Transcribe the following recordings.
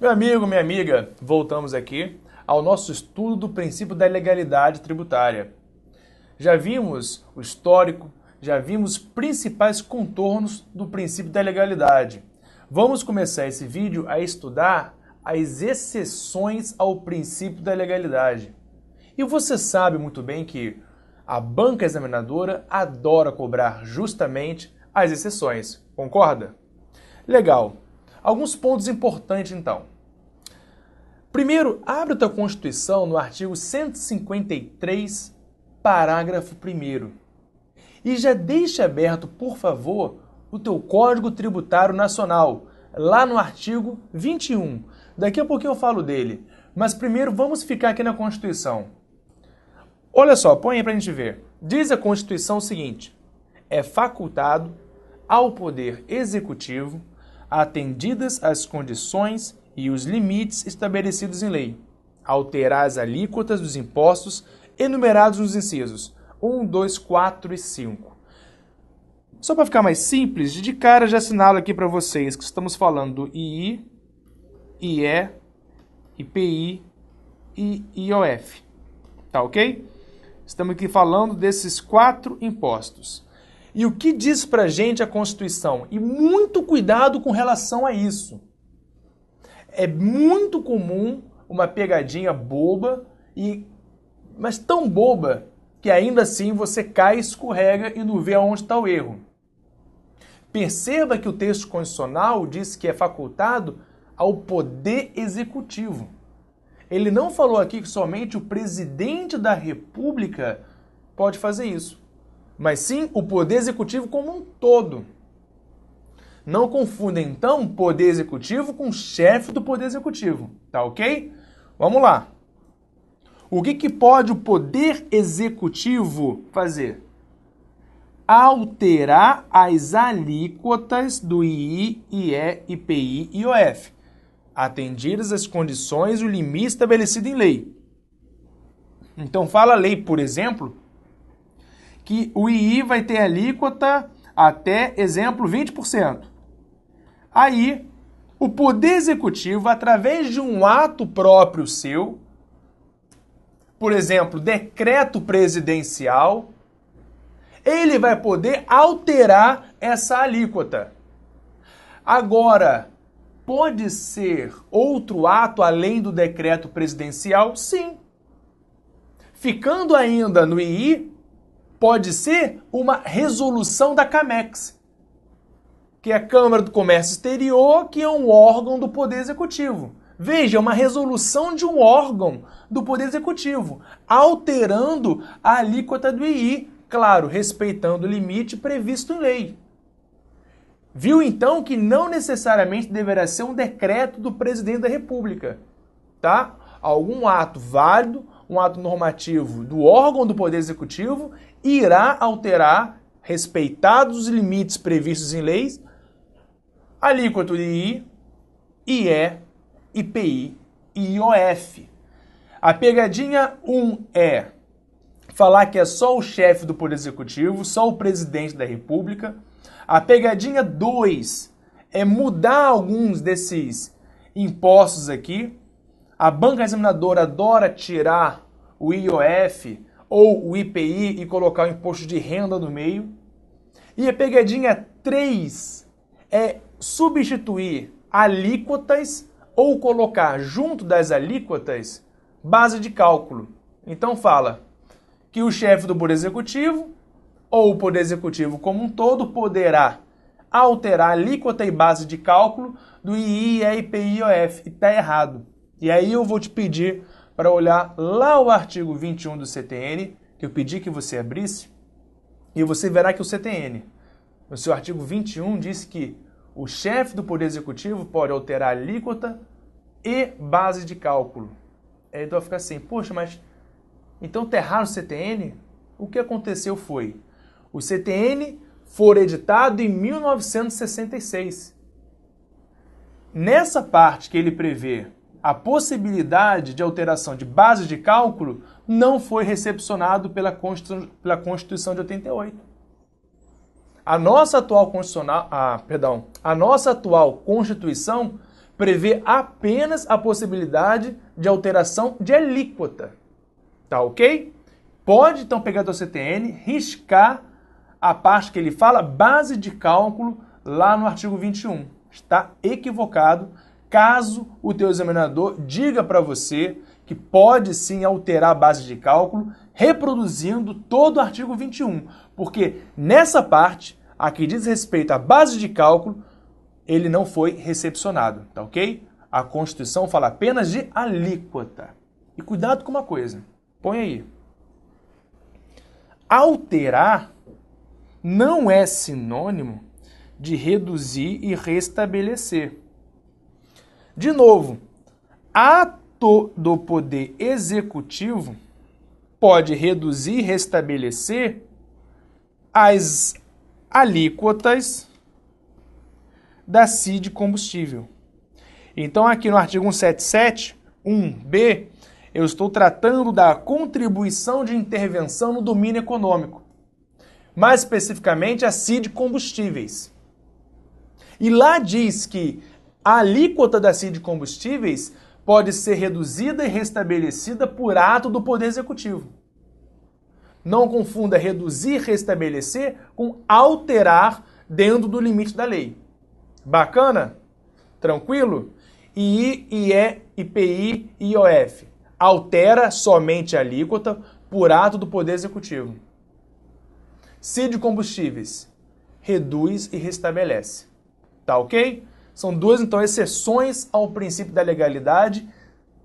Meu amigo, minha amiga, voltamos aqui ao nosso estudo do princípio da legalidade tributária. Já vimos o histórico, já vimos os principais contornos do princípio da legalidade. Vamos começar esse vídeo a estudar as exceções ao princípio da legalidade. E você sabe muito bem que a banca examinadora adora cobrar justamente as exceções, concorda? Legal. Alguns pontos importantes então. Primeiro, abre a tua Constituição no artigo 153, parágrafo 1º. E já deixa aberto, por favor, o teu Código Tributário Nacional, lá no artigo 21. Daqui a pouquinho eu falo dele, mas primeiro vamos ficar aqui na Constituição. Olha só, põe aí pra gente ver. Diz a Constituição o seguinte: é facultado ao Poder Executivo, atendidas as condições e os limites estabelecidos em lei, alterar as alíquotas dos impostos enumerados nos incisos 1, 2, 4 e 5. Só para ficar mais simples, de cara já assinalo aqui para vocês que estamos falando do II, IE, IPI e IOF. Tá ok? Estamos aqui falando desses 4 impostos. E o que diz pra gente a Constituição? E muito cuidado com relação a isso. É muito comum uma pegadinha boba, mas tão boba que ainda assim você cai, escorrega e não vê aonde está o erro. Perceba que o texto constitucional diz que é facultado ao Poder Executivo. Ele não falou aqui que somente o presidente da República pode fazer isso, mas sim o Poder Executivo como um todo. Não confunda, então, Poder Executivo com chefe do Poder Executivo, tá ok? Vamos lá. O que pode o Poder Executivo fazer? Alterar as alíquotas do II, IE, IPI e IOF, atendidas as condições e o limite estabelecido em lei. Então, fala a lei, por exemplo, que o II vai ter alíquota até, exemplo, 20%. Aí, o Poder Executivo, através de um ato próprio seu, por exemplo, decreto presidencial, ele vai poder alterar essa alíquota. Agora, pode ser outro ato além do decreto presidencial? Sim. Ficando ainda no II, pode ser uma resolução da CAMEX, que é a Câmara do Comércio Exterior, que é um órgão do Poder Executivo. Veja, é uma resolução de um órgão do Poder Executivo, alterando a alíquota do II, claro, respeitando o limite previsto em lei. Viu então que não necessariamente deverá ser um decreto do presidente da República, tá? Algum ato válido, um ato normativo do órgão do Poder Executivo irá alterar, respeitados os limites previstos em leis, alíquota do II, IE, IPI e IOF. A pegadinha 1 é falar que é só o chefe do Poder Executivo, só o presidente da República. A pegadinha 2 é mudar alguns desses impostos aqui. A banca examinadora adora tirar o IOF ou o IPI e colocar o imposto de renda no meio. E a pegadinha 3 é substituir alíquotas ou colocar junto das alíquotas base de cálculo. Então fala que o chefe do Poder Executivo ou o Poder Executivo como um todo poderá alterar a alíquota e base de cálculo do II, IPI e IOF. E está errado. E aí eu vou te pedir para olhar lá o artigo 21 do CTN, que eu pedi que você abrisse, e você verá que o CTN, no seu artigo 21, diz que o chefe do Poder Executivo pode alterar a alíquota e base de cálculo. Aí tu vai ficar assim, poxa, mas então tá errado o CTN? O que aconteceu foi, o CTN foi editado em 1966. Nessa parte que ele prevê a possibilidade de alteração de base de cálculo, não foi recepcionado pela Constituição de 88. A nossa atual Constituição prevê apenas a possibilidade de alteração de alíquota. Tá ok? Pode, então, pegar teu CTN, riscar a parte que ele fala base de cálculo lá no artigo 21. Está equivocado caso o teu examinador diga para você que pode sim alterar a base de cálculo reproduzindo todo o artigo 21. Porque nessa parte, a que diz respeito à base de cálculo, ele não foi recepcionado, tá ok? A Constituição fala apenas de alíquota. E cuidado com uma coisa, põe aí. Alterar não é sinônimo de reduzir e restabelecer. De novo, ato do Poder Executivo pode reduzir e restabelecer as alíquotas da CID combustível. Então, aqui no artigo 177, 1b, eu estou tratando da contribuição de intervenção no domínio econômico. Mais especificamente, a CID combustíveis. E lá diz que a alíquota da CID combustíveis pode ser reduzida e restabelecida por ato do Poder Executivo. Não confunda reduzir e restabelecer com alterar dentro do limite da lei. Bacana? Tranquilo? II, IE, IPI e IOF. Altera somente a alíquota por ato do Poder Executivo. CID combustíveis. Reduz e restabelece. Tá ok? São duas, então, exceções ao princípio da legalidade.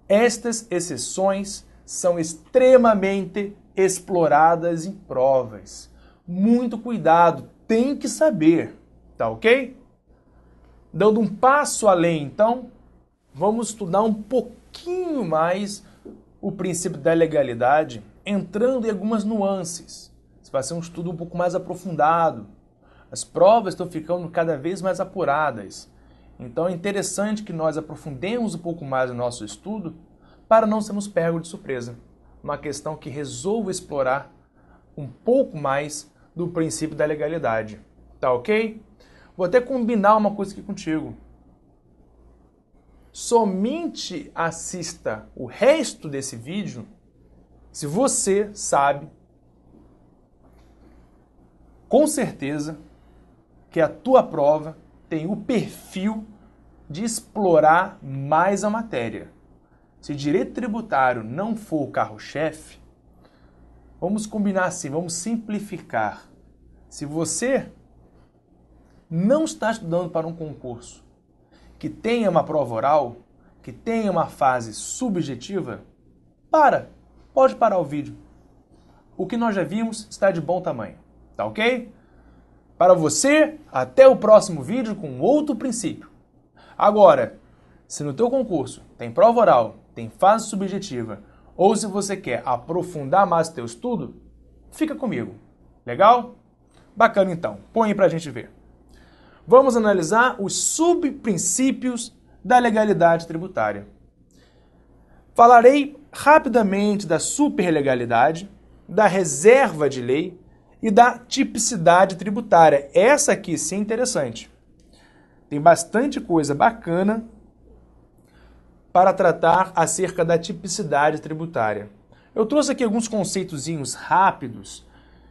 Estas exceções são extremamente exploradas em provas. Muito cuidado, tem que saber. Tá ok? Dando um passo além, então, vamos estudar um pouquinho mais o princípio da legalidade, entrando em algumas nuances. Isso vai ser um estudo um pouco mais aprofundado. As provas estão ficando cada vez mais apuradas. Então é interessante que nós aprofundemos um pouco mais o nosso estudo para não sermos pegos de surpresa. Uma questão que resolvo explorar um pouco mais do princípio da legalidade. Tá ok? Vou até combinar uma coisa aqui contigo. Somente assista o resto desse vídeo se você sabe com certeza que a tua prova tem o perfil de explorar mais a matéria. Se direito tributário não for o carro-chefe, vamos combinar assim, vamos simplificar. Se você não está estudando para um concurso que tenha uma prova oral, que tenha uma fase subjetiva, pode parar o vídeo. O que nós já vimos está de bom tamanho, tá ok? Para você, até o próximo vídeo com outro princípio. Agora, se no teu concurso tem prova oral, tem fase subjetiva, ou se você quer aprofundar mais o teu estudo, fica comigo. Legal? Bacana então, põe aí pra gente ver. Vamos analisar os subprincípios da legalidade tributária. Falarei rapidamente da superlegalidade, da reserva de lei e da tipicidade tributária. Essa aqui sim é interessante. Tem bastante coisa bacana para tratar acerca da tipicidade tributária. Eu trouxe aqui alguns conceitozinhos rápidos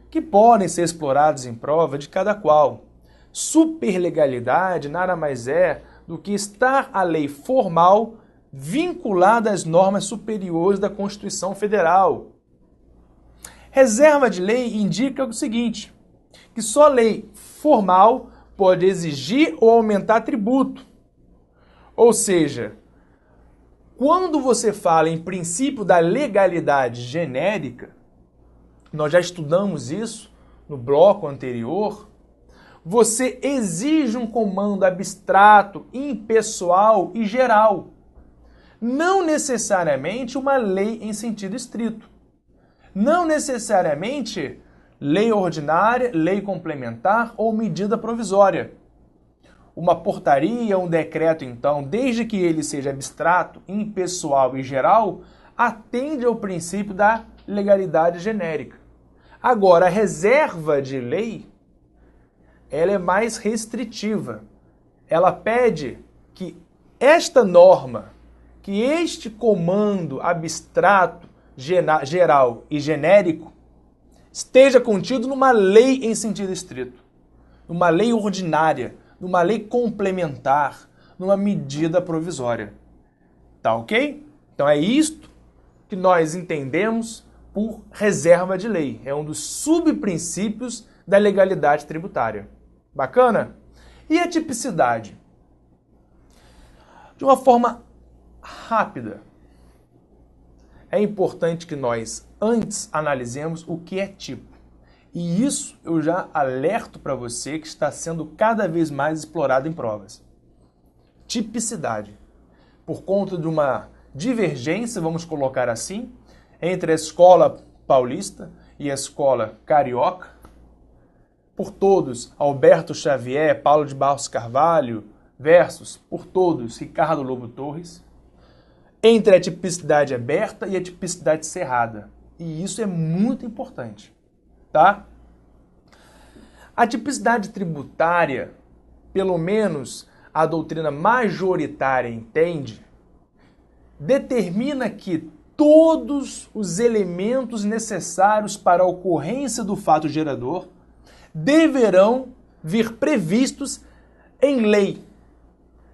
que podem ser explorados em prova de cada qual. Superlegalidade nada mais é do que estar a lei formal vinculada às normas superiores da Constituição Federal. Reserva de lei indica o seguinte, que só lei formal pode exigir ou aumentar tributo. Ou seja, quando você fala em princípio da legalidade genérica, nós já estudamos isso no bloco anterior, você exige um comando abstrato, impessoal e geral. Não necessariamente uma lei em sentido estrito. Não necessariamente lei ordinária, lei complementar ou medida provisória. Uma portaria, um decreto, então, desde que ele seja abstrato, impessoal e geral, atende ao princípio da legalidade genérica. Agora, a reserva de lei, ela é mais restritiva. Ela pede que esta norma, que este comando abstrato, geral e genérico esteja contido numa lei em sentido estrito, numa lei ordinária, numa lei complementar, numa medida provisória. Tá ok? Então é isto que nós entendemos por reserva de lei. É um dos subprincípios da legalidade tributária. Bacana? E a tipicidade? De uma forma rápida, é importante que nós antes analisemos o que é tipo. E isso eu já alerto para você que está sendo cada vez mais explorado em provas. Tipicidade. Por conta de uma divergência, vamos colocar assim, entre a escola paulista e a escola carioca, por todos, Alberto Xavier, Paulo de Barros Carvalho, versus, por todos, Ricardo Lobo Torres, entre a tipicidade aberta e a tipicidade cerrada. E isso é muito importante, tá? A tipicidade tributária, pelo menos a doutrina majoritária entende, determina que todos os elementos necessários para a ocorrência do fato gerador deverão vir previstos em lei.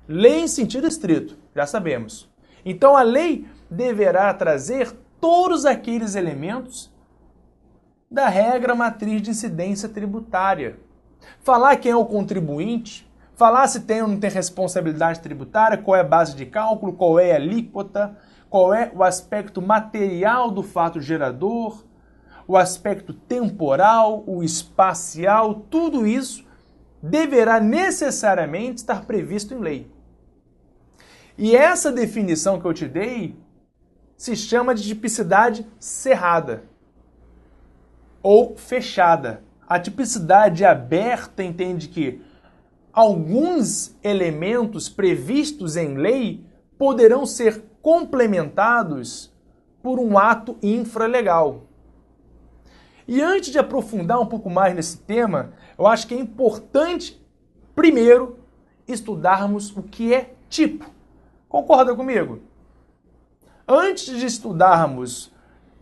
Lei em sentido estrito, já sabemos. Então a lei deverá trazer todos aqueles elementos da regra matriz de incidência tributária. Falar quem é o contribuinte, falar se tem ou não tem responsabilidade tributária, qual é a base de cálculo, qual é a alíquota, qual é o aspecto material do fato gerador, o aspecto temporal, o espacial, tudo isso deverá necessariamente estar previsto em lei. E essa definição que eu te dei se chama de tipicidade cerrada ou fechada. A tipicidade aberta entende que alguns elementos previstos em lei poderão ser complementados por um ato infralegal. E antes de aprofundar um pouco mais nesse tema, eu acho que é importante, primeiro, estudarmos o que é tipo. Concorda comigo? Antes de estudarmos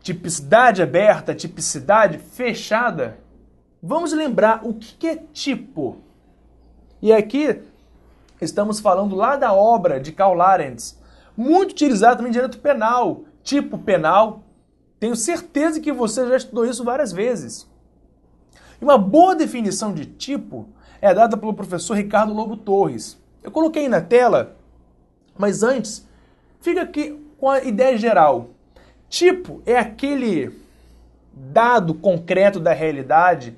tipicidade aberta, tipicidade fechada, vamos lembrar o que é tipo. E aqui estamos falando lá da obra de Karl Laurents, muito utilizado também em direito penal, tipo penal. Tenho certeza que você já estudou isso várias vezes. E uma boa definição de tipo é dada pelo professor Ricardo Lobo Torres. Eu coloquei na tela, mas antes, fica aqui com a ideia geral. Tipo é aquele dado concreto da realidade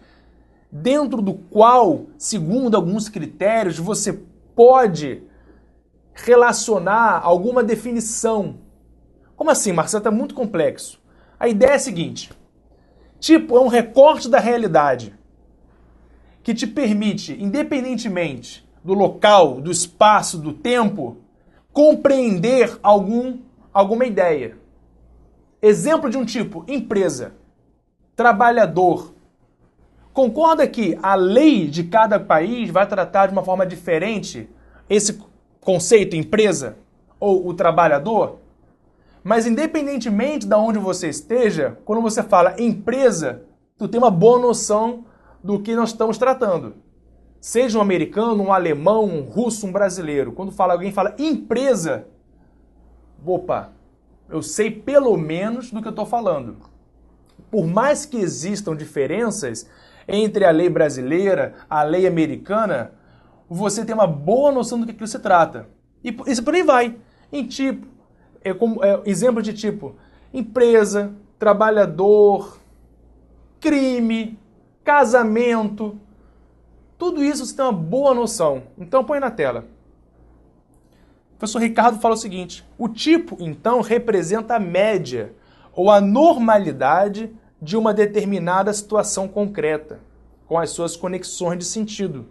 dentro do qual, segundo alguns critérios, você pode relacionar alguma definição. Como assim, Marcelo? Está muito complexo. A ideia é a seguinte: tipo é um recorte da realidade que te permite, independentemente do local, do espaço, do tempo, compreender alguma ideia. Exemplo de um tipo: empresa, trabalhador. Concorda que a lei de cada país vai tratar de uma forma diferente esse conceito empresa ou o trabalhador? Mas independentemente de onde você esteja, quando você fala empresa, tu tem uma boa noção do que nós estamos tratando. Seja um americano, um alemão, um russo, um brasileiro. Quando alguém fala empresa, opa, eu sei pelo menos do que eu estou falando. Por mais que existam diferenças entre a lei brasileira, a lei americana, você tem uma boa noção do que aquilo se trata. E isso por aí vai. Em tipo, exemplo de tipo, empresa, trabalhador, crime, casamento, tudo isso você tem uma boa noção. Então põe na tela. O professor Ricardo fala o seguinte: o tipo, então, representa a média ou a normalidade de uma determinada situação concreta, com as suas conexões de sentido.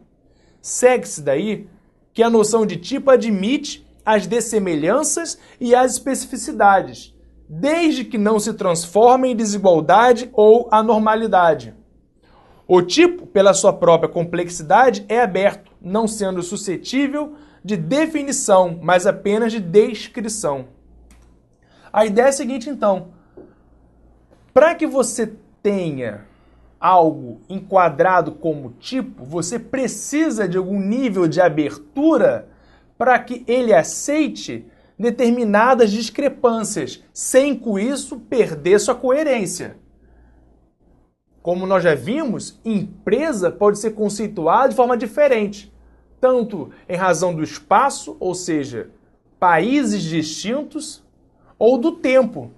Segue-se daí que a noção de tipo admite as dessemelhanças e as especificidades, desde que não se transformem em desigualdade ou anormalidade. O tipo, pela sua própria complexidade, é aberto, não sendo suscetível de definição, mas apenas de descrição. A ideia é a seguinte, então. Para que você tenha algo enquadrado como tipo, você precisa de algum nível de abertura para que ele aceite determinadas discrepâncias, sem com isso perder sua coerência. Como nós já vimos, empresa pode ser conceituada de forma diferente, tanto em razão do espaço, ou seja, países distintos, ou do tempo,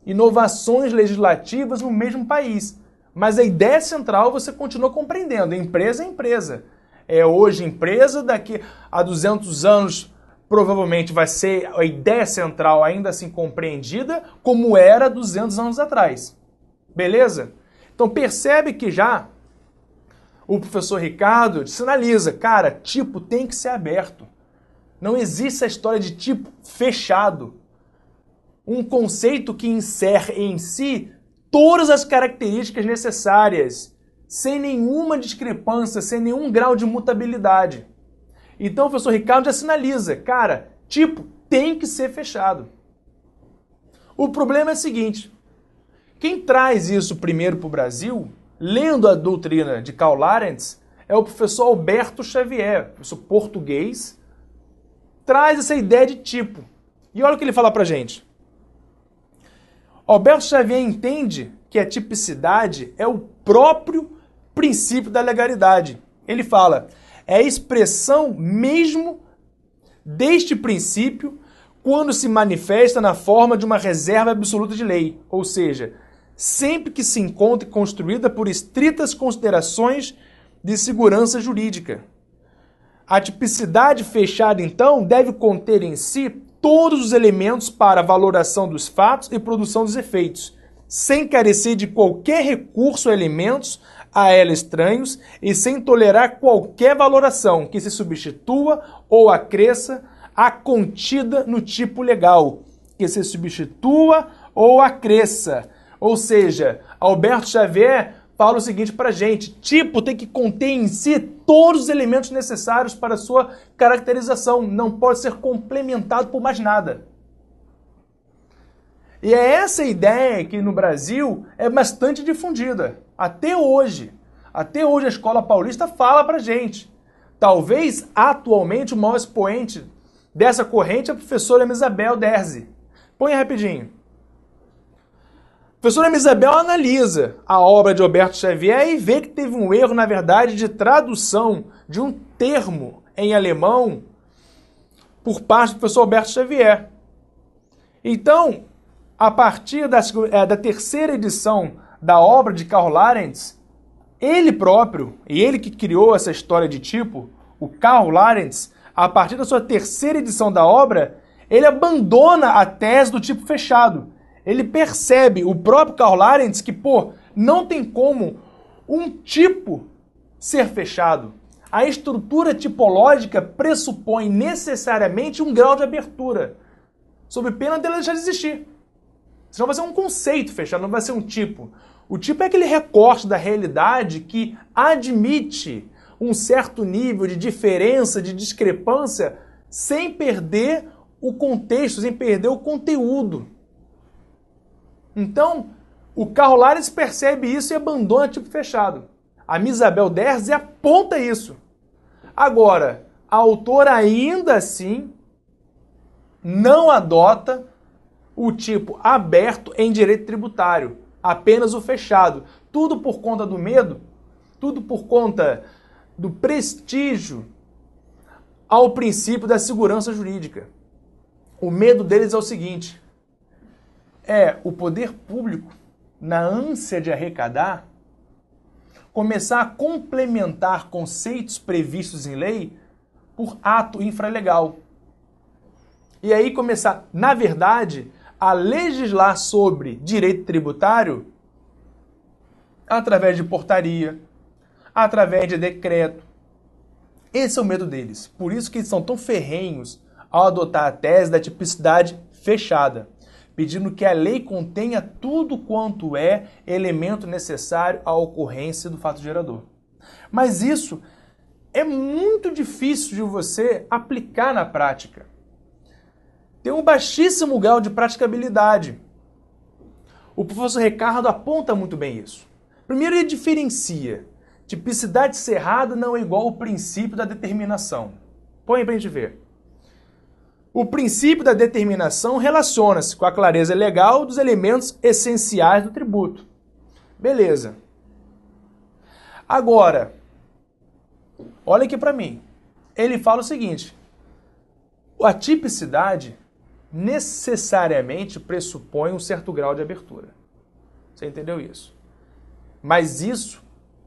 inovações legislativas no mesmo país. Mas a ideia central você continua compreendendo, empresa é empresa. É hoje empresa, daqui a 200 anos provavelmente vai ser a ideia central ainda assim compreendida como era 200 anos atrás. Beleza? Então percebe que já o professor Ricardo sinaliza, cara, tipo tem que ser aberto. Não existe a história de tipo fechado. Um conceito que encerra em si todas as características necessárias, sem nenhuma discrepância, sem nenhum grau de mutabilidade. Então o professor Ricardo já sinaliza, cara, tipo tem que ser fechado. O problema é o seguinte, quem traz isso primeiro para o Brasil, lendo a doutrina de Karl Lawrence, é o professor Alberto Xavier, professor português, traz essa ideia de tipo. E olha o que ele fala pra gente. Alberto Xavier entende que a tipicidade é o próprio princípio da legalidade. Ele fala, é a expressão mesmo deste princípio quando se manifesta na forma de uma reserva absoluta de lei, ou seja, sempre que se encontre construída por estritas considerações de segurança jurídica. A tipicidade fechada, então, deve conter em si todos os elementos para a valoração dos fatos e produção dos efeitos, sem carecer de qualquer recurso a elementos a ela estranhos e sem tolerar qualquer valoração que se substitua ou acresça à contida no tipo legal, que se substitua ou acresça. Ou seja, Alberto Xavier fala o seguinte pra gente, tipo tem que conter em si todos os elementos necessários para a sua caracterização, não pode ser complementado por mais nada. E é essa ideia que no Brasil é bastante difundida, até hoje. Até hoje a Escola Paulista fala pra gente. Talvez, atualmente, o maior expoente dessa corrente é a professora Isabel Derzi. Põe rapidinho. A professora Isabel analisa a obra de Alberto Xavier e vê que teve um erro, na verdade, de tradução de um termo em alemão por parte do professor Alberto Xavier. Então, a partir da terceira edição da obra de Karl Lawrence, ele próprio, e ele que criou essa história de tipo, o Karl Lawrence, a partir da sua terceira edição da obra, ele abandona a tese do tipo fechado. Ele percebe, o próprio Karl Lawrence, que, não tem como um tipo ser fechado. A estrutura tipológica pressupõe necessariamente um grau de abertura, sob pena dela deixar de existir. Senão vai ser um conceito fechado, não vai ser um tipo. O tipo é aquele recorte da realidade que admite um certo nível de diferença, de discrepância, sem perder o contexto, sem perder o conteúdo. Então, o Karl Lawrence percebe isso e abandona o tipo fechado. A Isabel Derzi aponta isso. Agora, a autora ainda assim não adota o tipo aberto em direito tributário, apenas o fechado. Tudo por conta do medo, tudo por conta do prestígio ao princípio da segurança jurídica. O medo deles é o seguinte, o poder público, na ânsia de arrecadar, começar a complementar conceitos previstos em lei por ato infralegal. E aí começar, na verdade, a legislar sobre direito tributário através de portaria, através de decreto. Esse é o medo deles. Por isso que eles são tão ferrenhos ao adotar a tese da tipicidade fechada, pedindo que a lei contenha tudo quanto é elemento necessário à ocorrência do fato gerador. Mas isso é muito difícil de você aplicar na prática. Tem um baixíssimo grau de praticabilidade. O professor Ricardo aponta muito bem isso. Primeiro, ele diferencia. Tipicidade cerrada não é igual ao princípio da determinação. Põe para a gente ver. O princípio da determinação relaciona-se com a clareza legal dos elementos essenciais do tributo. Beleza. Agora, olha aqui para mim. Ele fala o seguinte: a tipicidade necessariamente pressupõe um certo grau de abertura. Você entendeu isso? Mas isso,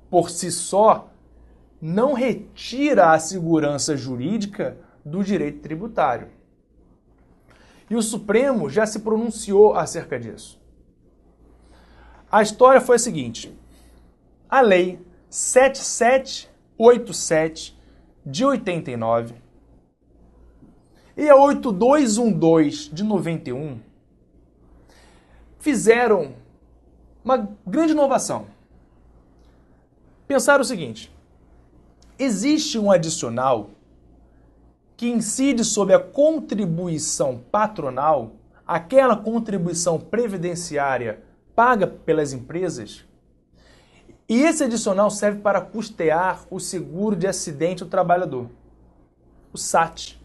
por si só, não retira a segurança jurídica do direito tributário. E o Supremo já se pronunciou acerca disso. A história foi a seguinte: a Lei 7787 de 89 e a 8212 de 91 fizeram uma grande inovação. Pensaram o seguinte: existe um adicional que incide sobre a contribuição patronal, aquela contribuição previdenciária paga pelas empresas, e esse adicional serve para custear o seguro de acidente do trabalhador, o SAT.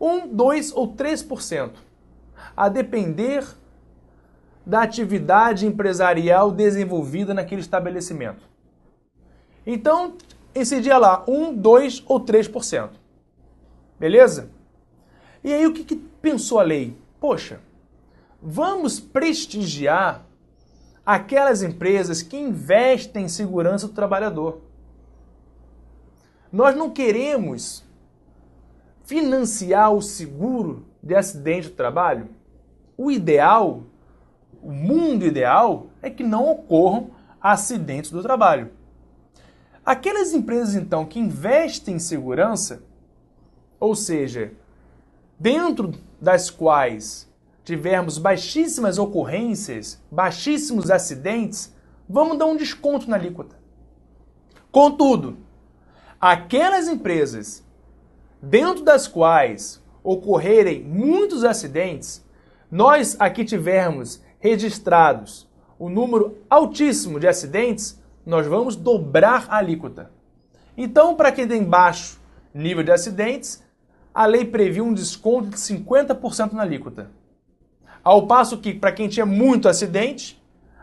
1, 2 ou 3%, a depender da atividade empresarial desenvolvida naquele estabelecimento. Então, incidia lá 1, 2 ou 3%. Beleza? E aí o que pensou a lei? Poxa, vamos prestigiar aquelas empresas que investem em segurança do trabalhador. Nós não queremos financiar o seguro de acidente do trabalho. O ideal, o mundo ideal, é que não ocorram acidentes do trabalho. Aquelas empresas, então, que investem em segurança, ou seja, dentro das quais tivermos baixíssimas ocorrências, baixíssimos acidentes, vamos dar um desconto na alíquota. Contudo, aquelas empresas dentro das quais ocorrerem muitos acidentes, nós aqui tivermos registrados o número altíssimo de acidentes, nós vamos dobrar a alíquota. Então, para quem tem baixo nível de acidentes, a lei previu um desconto de 50% na alíquota. Ao passo que, para quem tinha muito acidente,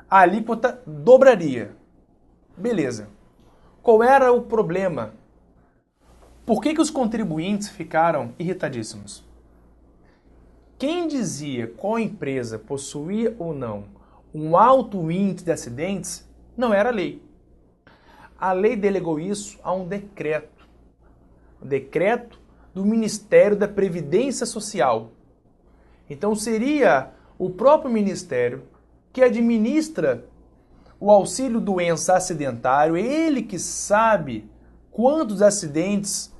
a alíquota dobraria. Beleza. Qual era o problema? Por que os contribuintes ficaram irritadíssimos? Quem dizia qual empresa possuía ou não um alto índice de acidentes não era a lei. A lei delegou isso a um decreto. O decreto do Ministério da Previdência Social. Então seria o próprio Ministério que administra o auxílio-doença acidentário, ele que sabe quantos acidentes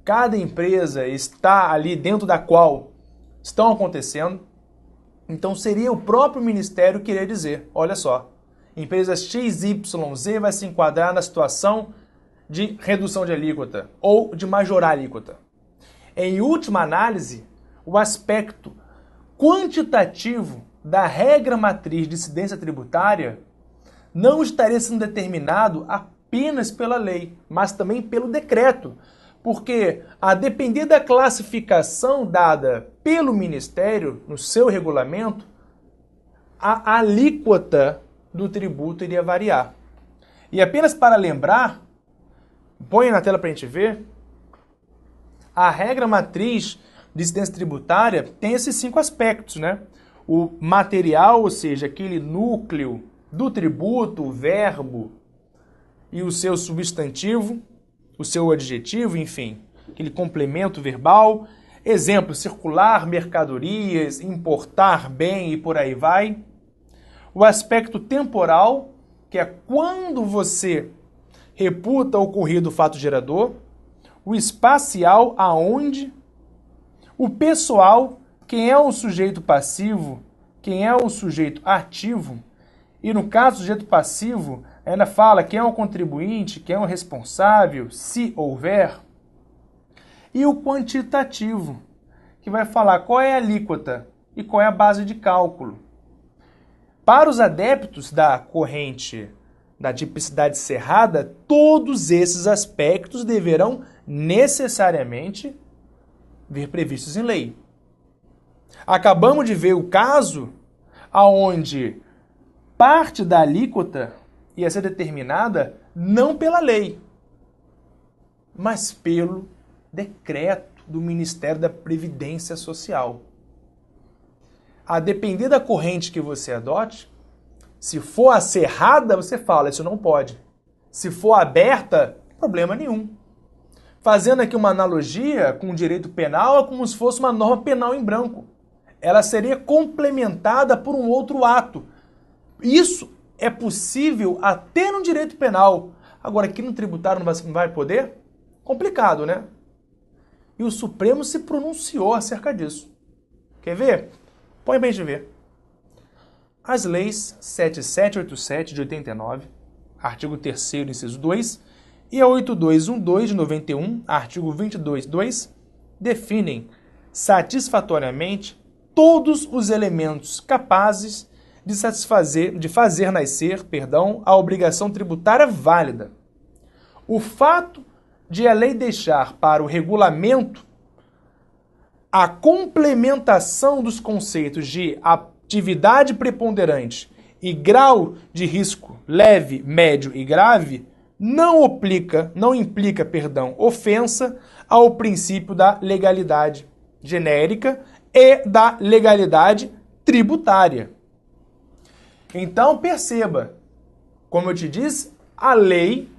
cada empresa está ali dentro da qual estão acontecendo. Então seria o próprio Ministério que iria dizer, olha só, empresa XYZ vai se enquadrar na situação de redução de alíquota ou de majorar a alíquota. Em última análise, o aspecto quantitativo da regra matriz de incidência tributária não estaria sendo determinado apenas pela lei, mas também pelo decreto, porque a depender da classificação dada pelo Ministério no seu regulamento, a alíquota do tributo iria variar. E apenas para lembrar, põe na tela para a gente ver, a regra matriz de incidência tributária tem esses 5 aspectos, né? O material, ou seja, aquele núcleo do tributo, o verbo e o seu substantivo, o seu adjetivo, enfim, aquele complemento verbal. Exemplo, circular mercadorias, importar bem e por aí vai. O aspecto temporal, que é quando você reputa ocorrido o fato gerador. O espacial, aonde. O pessoal, quem é o sujeito passivo, quem é o sujeito ativo. E no caso do sujeito passivo, Ainda fala quem é o contribuinte, quem é o responsável, se houver. E o quantitativo, que vai falar qual é a alíquota e qual é a base de cálculo. Para os adeptos da corrente da tipicidade cerrada, todos esses aspectos deverão necessariamente vir previstos em lei. Acabamos de ver o caso onde parte da alíquota ia ser determinada não pela lei, mas pelo decreto do Ministério da Previdência Social. A depender da corrente que você adote, se for acerrada, você fala, isso não pode. Se for aberta, problema nenhum. Fazendo aqui uma analogia com o direito penal, é como se fosse uma norma penal em branco. Ela seria complementada por um outro ato. Isso é possível até no direito penal. Agora, aqui no tributário não vai poder? Complicado, né? E o Supremo se pronunciou acerca disso. Quer ver? Põe bem de ver. As leis 7787 de 89, artigo 3º, inciso 2, e a 8212 de 91, artigo 22.2, definem satisfatoriamente todos os elementos capazes de fazer nascer, a obrigação tributária válida. O fato de a lei deixar para o regulamento a complementação dos conceitos de atividade preponderante e grau de risco leve, médio e grave não implica, ofensa ao princípio da legalidade genérica e da legalidade tributária. Então, perceba, como eu te disse, a lei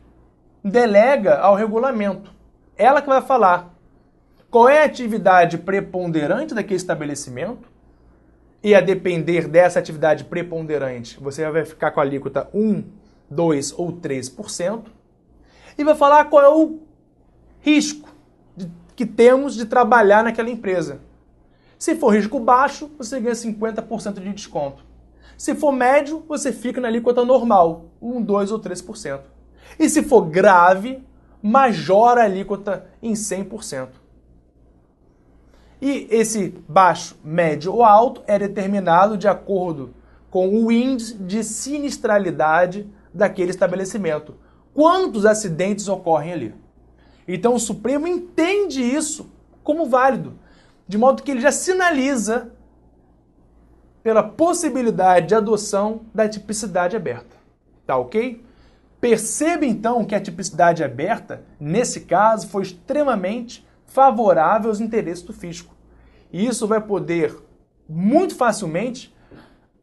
delega ao regulamento. Ela que vai falar qual é a atividade preponderante daquele estabelecimento e a depender dessa atividade preponderante, você vai ficar com a alíquota 1, 2 ou 3% e vai falar qual é o risco que temos de trabalhar naquela empresa. Se for risco baixo, você ganha 50% de desconto. Se for médio, você fica na alíquota normal, 1, 2 ou 3%. E se for grave, majora a alíquota em 100%. E esse baixo, médio ou alto é determinado de acordo com o índice de sinistralidade daquele estabelecimento. Quantos acidentes ocorrem ali? Então o Supremo entende isso como válido, de modo que ele já sinaliza pela possibilidade de adoção da tipicidade aberta. Tá ok? Perceba então que a tipicidade aberta, nesse caso, foi extremamente favorável aos interesses do fisco. E isso vai poder, muito facilmente,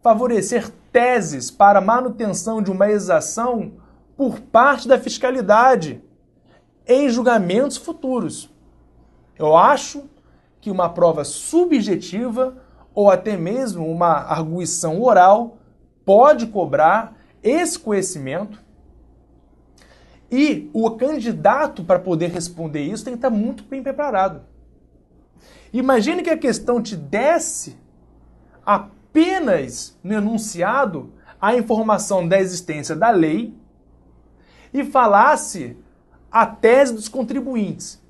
favorecer teses para manutenção de uma exação por parte da fiscalidade em julgamentos futuros. Eu acho que uma prova subjetiva ou até mesmo uma arguição oral pode cobrar esse conhecimento e o candidato para poder responder isso tem que estar muito bem preparado. Imagine que a questão te desse apenas no enunciado a informação da existência da lei e falasse a tese dos contribuintes,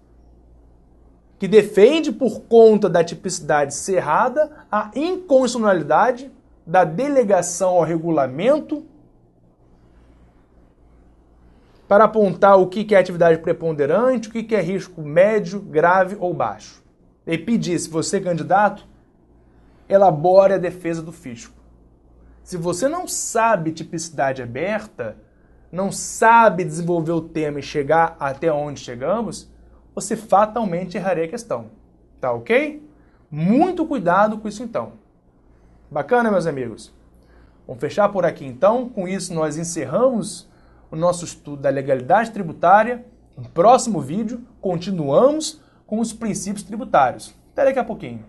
que defende, por conta da tipicidade cerrada, a inconstitucionalidade da delegação ao regulamento para apontar o que é atividade preponderante, o que é risco médio, grave ou baixo. E pedisse, você, candidato, elabore a defesa do fisco. Se você não sabe tipicidade aberta, não sabe desenvolver o tema e chegar até onde chegamos, você fatalmente erraria a questão. Tá ok? Muito cuidado com isso então. Bacana, meus amigos? Vamos fechar por aqui então. Com isso nós encerramos o nosso estudo da legalidade tributária. No próximo vídeo continuamos com os princípios tributários. Até daqui a pouquinho.